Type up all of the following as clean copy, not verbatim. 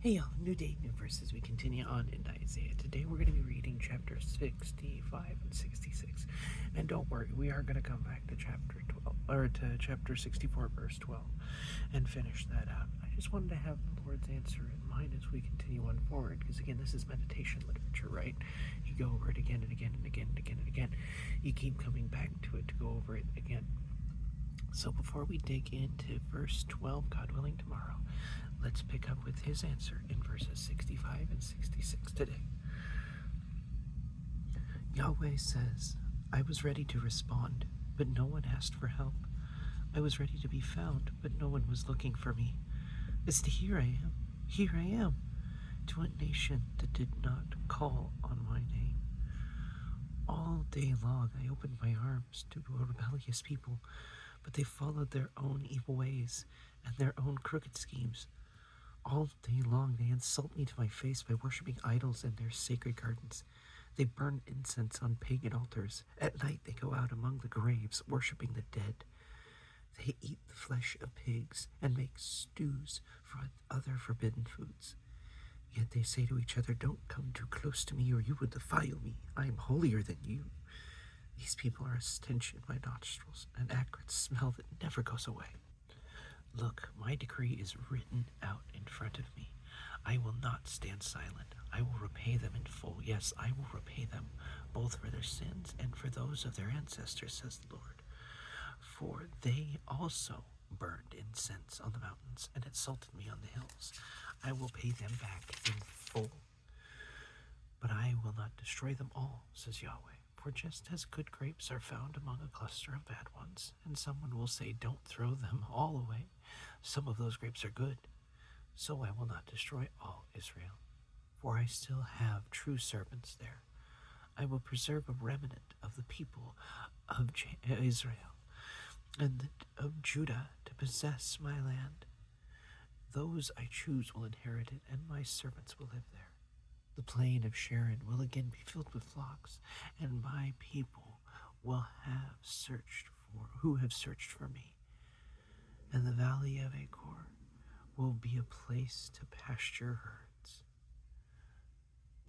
Hey y'all, new day, new verses. We continue on in Isaiah. Today we're going to be reading chapter 65 and 66. And don't worry, we are going to come back to chapter 12, or to chapter 64, verse 12, and finish that out. I just wanted to have the Lord's answer in mind as we continue on forward, because again, this is meditation literature, right? You go over it again and again and again and again and again. You keep coming back to it to go over it again. So before we dig into verse 12, God willing, tomorrow, let's pick up with his answer in verses 65 and 66 today. Yahweh says, I was ready to respond, but no one asked for help. I was ready to be found, but no one was looking for me. It's here I am, to a nation that did not call on my name. All day long I opened my arms to a rebellious people, but they followed their own evil ways and their own crooked schemes. All day long they insult me to my face by worshiping idols in their sacred gardens. They burn incense on pagan altars. At night they go out among the graves, worshiping the dead. They eat the flesh of pigs and make stews for other forbidden foods. Yet they say to each other, don't come too close to me or you will defile me. I am holier than you. These people are a stench in my nostrils, an acrid smell that never goes away. Look, my decree is written out in front of me. I will not stand silent. I will repay them in full. Yes, I will repay them, both for their sins and for those of their ancestors, says the Lord. For they also burned incense on the mountains and insulted me on the hills. I will pay them back in full. But I will not destroy them all, says Yahweh. For just as good grapes are found among a cluster of bad ones, and someone will say, don't throw them all away, some of those grapes are good, so I will not destroy all Israel. For I still have true servants there. I will preserve a remnant of the people of Israel and of Judah to possess my land. Those I choose will inherit it, and my servants will live there. The plain of Sharon will again be filled with flocks, and my people will have who have searched for me. And the valley of Achor will be a place to pasture herds.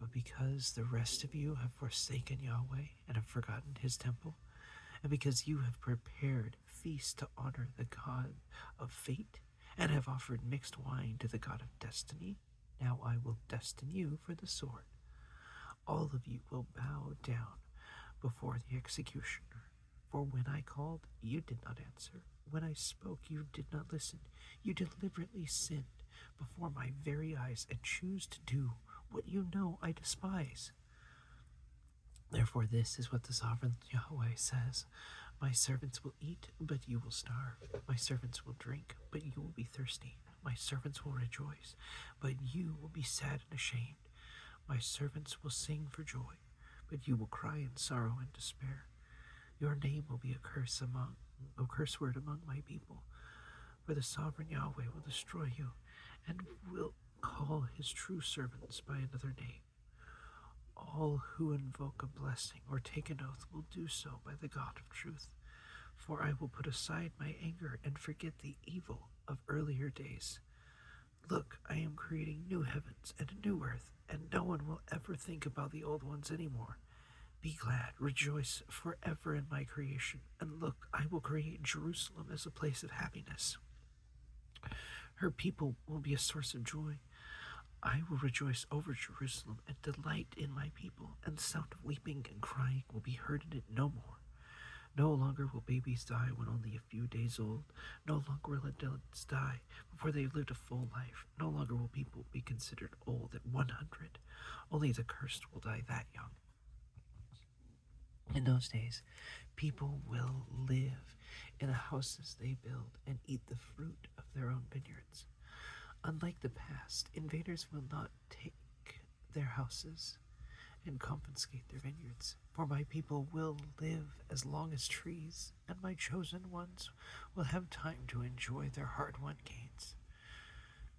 But because the rest of you have forsaken Yahweh and have forgotten his temple, and because you have prepared feasts to honor the god of fate, and have offered mixed wine to the god of destiny, now I will destine you for the sword. All of you will bow down before the executioner. For when I called, you did not answer. When I spoke, you did not listen. You deliberately sinned before my very eyes and choose to do what you know I despise. Therefore, this is what the sovereign Yahweh says. My servants will eat, but you will starve. My servants will drink, but you will be thirsty. My servants will rejoice, but you will be sad and ashamed. My servants will sing for joy, but you will cry in sorrow and despair. Your name will be a curse word among my people, for the sovereign Yahweh will destroy you, and will call his true servants by another name. All who invoke a blessing or take an oath will do so by the God of truth. For I will put aside my anger and forget the evil of earlier days. Look, I am creating new heavens and a new earth, and no one will ever think about the old ones anymore. Be glad, rejoice forever in my creation, and look, I will create Jerusalem as a place of happiness. Her people will be a source of joy. I will rejoice over Jerusalem and delight in my people, and the sound of weeping and crying will be heard in it no more. No longer will babies die when only a few days old. No longer will adults die before they have lived a full life. No longer will people be considered old at 100. Only the cursed will die that young. In those days, people will live in the houses they build and eat the fruit of their own vineyards. Unlike the past, invaders will not take their houses and confiscate their vineyards. For my people will live as long as trees, and my chosen ones will have time to enjoy their hard-won gains.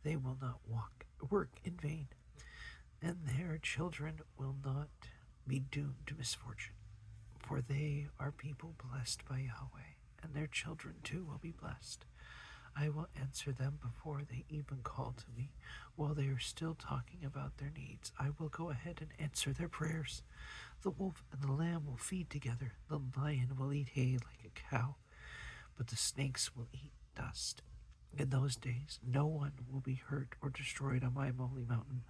They will not work in vain, and their children will not be doomed to misfortune. For they are people blessed by Yahweh, and their children too will be blessed. I will answer them before they even call to me. While they are still talking about their needs, I will go ahead and answer their prayers. The wolf and the lamb will feed together. The lion will eat hay like a cow, but the snakes will eat dust. In those days, no one will be hurt or destroyed on my holy mountain.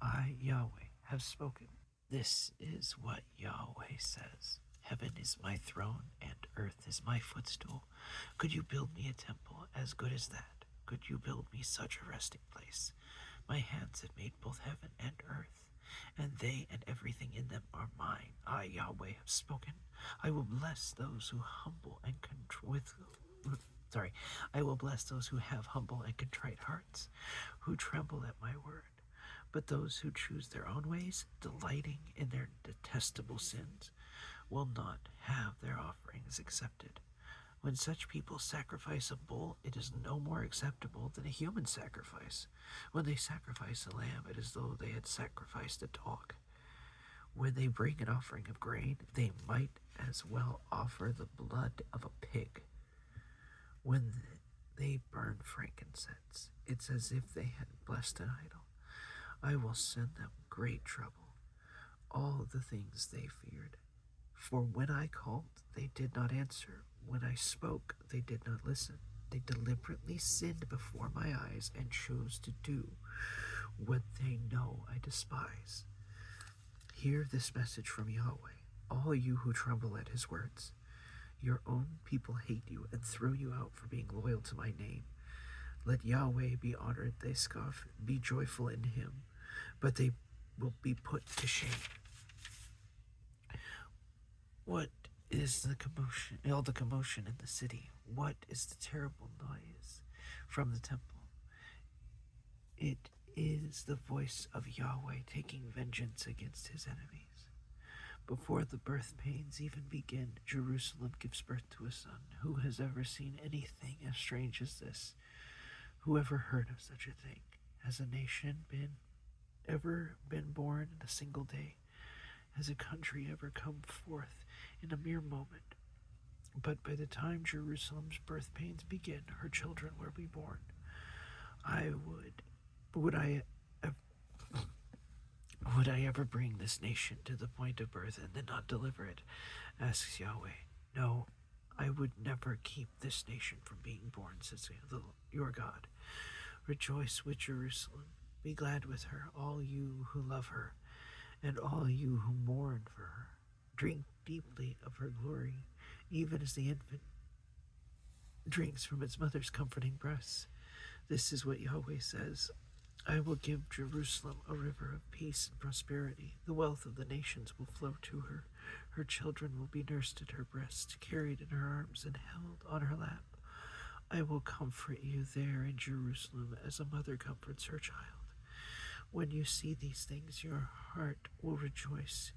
I, Yahweh, have spoken. This is what Yahweh says. Heaven is my throne, and earth is my footstool. Could you build me a temple as good as that? Could you build me such a resting place? My hands have made both heaven and earth, and they and everything in them are mine. I, Yahweh, have spoken. I will bless those who I will bless those who have humble and contrite hearts, who tremble at my word. But those who choose their own ways, delighting in their detestable sins, will not have their offerings accepted. When such people sacrifice a bull, it is no more acceptable than a human sacrifice. When they sacrifice a lamb, it is as though they had sacrificed a dog. When they bring an offering of grain, they might as well offer the blood of a pig. When they burn frankincense, it's as if they had blessed an idol. I will send them great trouble, all the things they feared. For when I called, they did not answer. When I spoke, they did not listen. They deliberately sinned before my eyes and chose to do what they know I despise. Hear this message from Yahweh, all you who tremble at his words. Your own people hate you and throw you out for being loyal to my name. Let Yahweh be honored, they scoff. Be joyful in him, but they will be put to shame. What is the commotion, all the commotion in the city? What is the terrible noise from the temple? It is the voice of Yahweh taking vengeance against his enemies. Before the birth pains even begin, Jerusalem gives birth to a son. Who has ever seen anything as strange as this? Who ever heard of such a thing? Has a nation ever been born in a single day? Has a country ever come forth in a mere moment? But by the time Jerusalem's birth pains begin, her children will be born. Would I ever bring this nation to the point of birth and then not deliver it? Asks Yahweh. No, I would never keep this nation from being born, says your God. Rejoice with Jerusalem. Be glad with her, all you who love her, and all you who mourn for her. Drink deeply of her glory, even as the infant drinks from its mother's comforting breasts. This is what Yahweh says. I will give Jerusalem a river of peace and prosperity. The wealth of the nations will flow to her. Her children will be nursed at her breast, carried in her arms, and held on her lap. I will comfort you there in Jerusalem as a mother comforts her child. When you see these things, your heart will rejoice.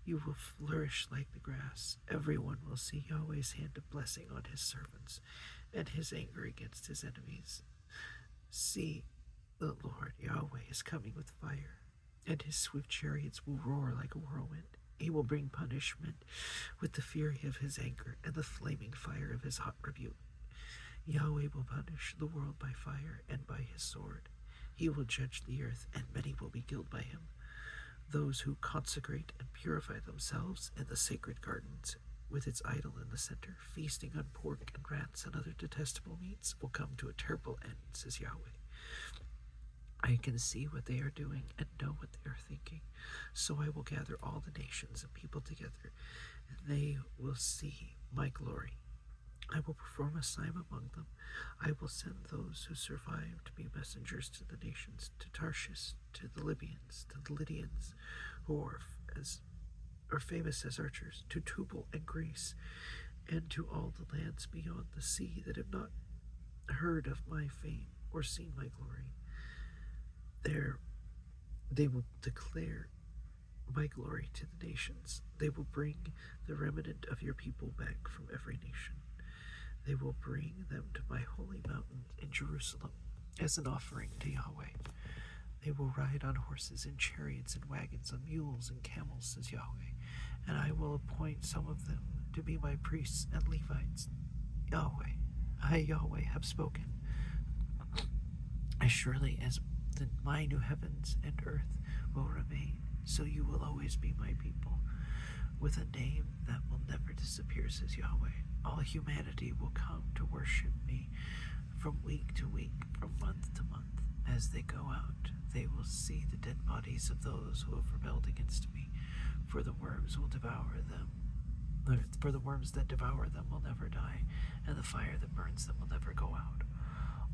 You will flourish like the grass. Everyone will see Yahweh's hand of blessing on his servants and his anger against his enemies. See, the Lord Yahweh is coming with fire, and his swift chariots will roar like a whirlwind. He will bring punishment with the fury of his anger and the flaming fire of his hot rebuke. Yahweh will punish the world by fire and by his sword. He will judge the earth, and many will be killed by him. Those who consecrate and purify themselves in the sacred gardens, with its idol in the center, feasting on pork and rats and other detestable meats, will come to a terrible end, says Yahweh. I can see what they are doing and know what they are thinking. So I will gather all the nations and people together, and they will see my glory. I will perform a sign among them. I will send those who survive to be messengers to the nations, to Tarshish, to the Libyans, to the Lydians, who are famous as archers, to Tubal and Greece, and to all the lands beyond the sea that have not heard of my fame or seen my glory. There they will declare my glory to the nations. They will bring the remnant of your people back from every nation. They will bring them to my holy mountain in Jerusalem as an offering to Yahweh. They will ride on horses and chariots and wagons, on mules and camels, says Yahweh, and I will appoint some of them to be my priests and Levites. Yahweh, I, Yahweh, have spoken. As surely as my new heavens and earth will remain, so you will always be my people, with a name that will never disappear, says Yahweh. All humanity will come to worship me from week to week, from month to month. As they go out, they will see the dead bodies of those who have rebelled against me, for the worms will devour them. For the worms that devour them will never die, and the fire that burns them will never go out.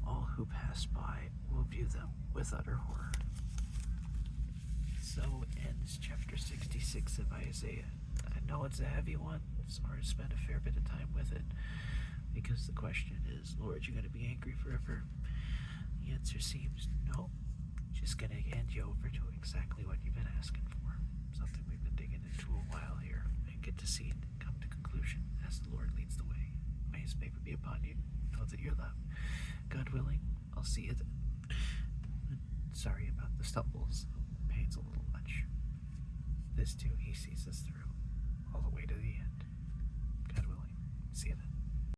All who pass by will view them with utter horror. So ends chapter 66 of Isaiah. I know it's a heavy one, so I spent a fair bit of time with it, because the question is, Lord, you going to be angry forever? The answer seems no. Just going to hand you over to exactly what you've been asking for. Something we've been digging into a while here, and get to see it come to conclusion as the Lord leads the way. May his favor be upon you. Know that you're loved. God willing, I'll see you then. Sorry about the stumbles. Pain's a little much. This too, he sees us through all the way to the end.